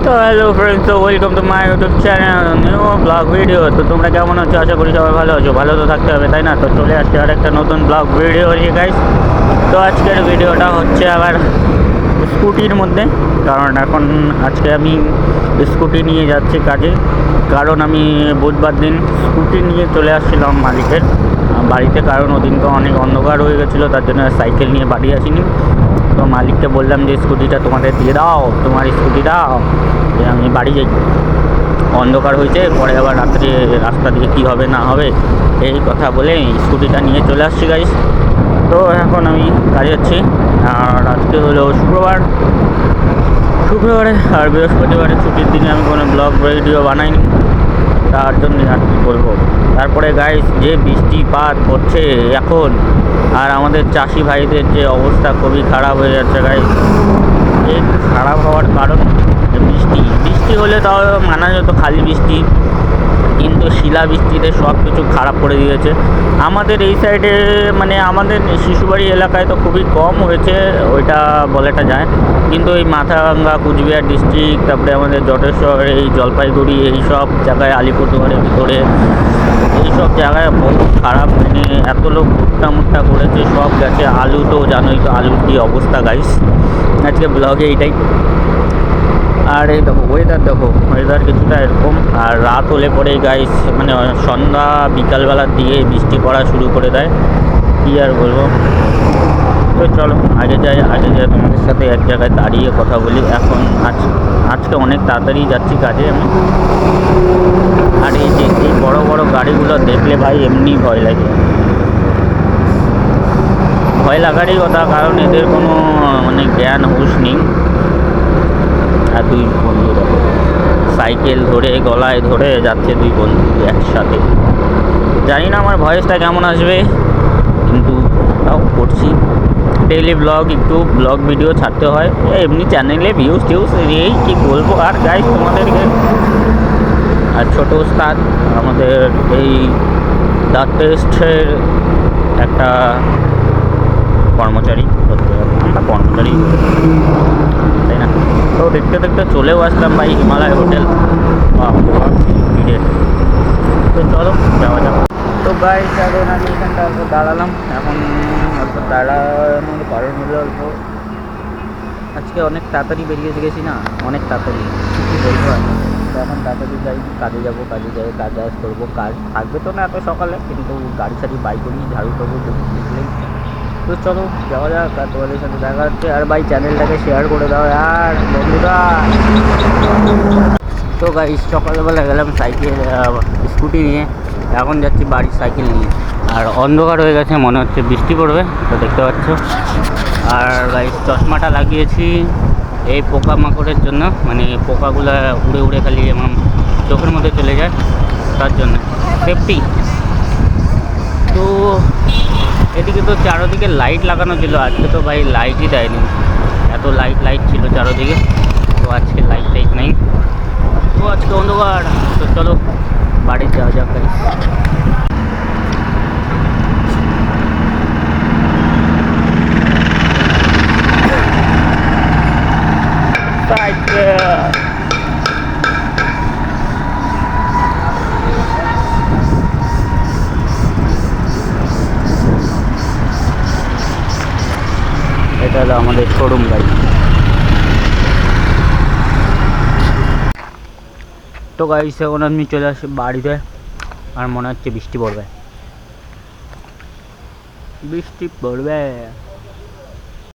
তো hello friends, তো welcome to my YouTube channel new blog video. তো তোমরা কেমন আছো? আশা করি সবাই ভালো আছো। ভালো তো থাকতে হবে, তাই না? তো চলে আসছে আর একটা নতুন ব্লগ ভিডিও নিয়ে গাইস। তো আজকের ভিডিওটা হচ্ছে আবার স্কুটির মধ্যে, কারণ আজকে আমি স্কুটি নিয়ে যাচ্ছি কাজে। কারণ আমি বুধবার দিন স্কুটি নিয়ে চলে আসছিলাম মালিকের বাড়িতে, কারণ ওদিনকে অনেক অন্ধকার হয়ে গেছিলো, তার জন্য সাইকেল নিয়ে বাড়ি আসিনি। তো মালিককে বললাম যে স্কুটিটা তোমাদের দিয়ে দাও, তোমার স্কুটি দাও, যে আমি বাড়ি যাই, অন্ধকার হয়েছে, পরে আবার রাত্রে রাস্তা দিয়ে কী হবে না হবে এই কথা বলে স্কুটিটা নিয়ে চলে আসছি গাইস। তো এখন আমি কাজে যাচ্ছি। আর আজকে হলো শুক্রবারে আর বৃহস্পতিবারে ছুটির দিনে আমি কোনো ব্লগ ভিডিও বানাইনি, তার জন্য আর কী বলবো। তারপরে গাইস যে বৃষ্টিপাত হচ্ছে এখন, আর আমাদের চাষি ভাইদের যে অবস্থা খুবই খারাপ হয়ে যাচ্ছে গাইস। এই খারাপ হওয়ার কারণ বৃষ্টি হলে তাও মানা যেত, খালি বৃষ্টি, কিন্তু শিলা বৃষ্টিতে সব কিছু খারাপ করে দিয়েছে। আমাদের এই সাইডে মানে আমাদের শিশুবাড়ি এলাকায় তো খুবই কম হয়েছে, ওইটা বলাটা যায়, কিন্তু এই মাথাভাঙ্গা, কুচবিহার ডিস্ট্রিক্ট, তারপরে আমাদের জটেশ্বর, এই জলপাইগুড়ি, এই সব জায়গায়, আলিপুরদুয়ারের ভিতরে এইসব জায়গায় বহু খারাপ, মানে এত লোক ভুট্টা করেছে, সব গেছে। আলু তো জানোই তো, আলুর কী অবস্থা গাইস। আজকে ব্লগে এইটাই। আর এই দেখো ওয়েদার কিছুটা এরকম। আর রাত হলে পরে গাইস মানে সন্ধ্যা বিকালবেলার দিকে বৃষ্টি পড়া শুরু করে দেয়, কী আর বলবো। তো চলো আগে যাই তোমাদের সাথে এক জায়গায় দাঁড়িয়ে কথা বলি। আজকে অনেক তাড়াতাড়ি যাচ্ছি কাজে আমি। আর এই যে এই বড় বড় গাড়িগুলো দেখলে ভাই এমনি ভয় লাগে, ভয় লাগারই কথা, কারণ এদের কোনো মানে জ্ঞান হুঁশ নেই। আর দুই বন্ধু দেখো সাইকেল ধরে গলায় ধরে যাচ্ছে, দুই বন্ধু একসাথে। জানি না আমার ভয়েসটা কেমন আসবে, কিন্তু তাও করছি। ডেইলি একটু ব্লগ ভিডিও ছাড়তে হয়, এমনি চ্যানেলে ভিউজ এই কী বলবো। আর গাইস তোমাদেরকে আর ছোটো উস্তাদ আমাদের এই দাঁত টেস্টের একটা কর্মচারী, আমরা কর্মচারী, তাই না? তো দেখতে দেখতে চলেও আসলাম ভাই হিমালয় হোটেল। তো চলো যাওয়া যাক। তো গাইস এখন আমি এখানটা অল্প দাঁড়ালাম, এখন অল্প দাঁড়ানোর কারণ হলো আজকে অনেক তাড়াতাড়ি বেরিয়ে গেছি না, অনেক তাড়াতাড়ি, কী বলবো। তো এখন তাড়াতাড়ি যাই, কাজে যাবো, কাজে যাই কাজ করবো। কাজ থাকবে তো না এত সকালে, কিন্তু গাড়ি সারি বাইক নিয়ে ঝাড়ু করবো বুঝলেই। তো চলো যাওয়া যাক, আর তোমাদের সাথে দেখা হচ্ছে। আর ভাই চ্যানেলটাকে শেয়ার করে দাও আর বন্ধুরা। তো গাইস সকালবেলা গেলাম স্কুটি নিয়ে, এখন যাচ্ছি বাড়ির সাইকেল নিয়ে। আর অন্ধকার হয়ে গেছে, মনে হচ্ছে বৃষ্টি পড়বে, তো দেখতে পাচ্ছ। আর গাইস চশমাটা লাগিয়েছি এই পোকামাকড়ের জন্য, মানে পোকাগুলো উড়ে উড়ে খালি আমার চোখের মধ্যে চলে যায়, তার জন্য সেফটি। তো এদিকে তো চারোদিকে লাইট লাগানো ছিল, আজকে তো ভাই লাইটই দেয়নি, এত লাইট ছিল চারোদিকে। তো আজকে লাইট নেই, তো আজকে অন্ধকার। তো চলো বাড়ি যাওয়া যাক গাইস। এটা হলো আমাদের শোরুম গাড়ি। তো গাইস এখন আমি চলে আসি বাড়িতে, আর মনে হচ্ছে বৃষ্টি পড়বে।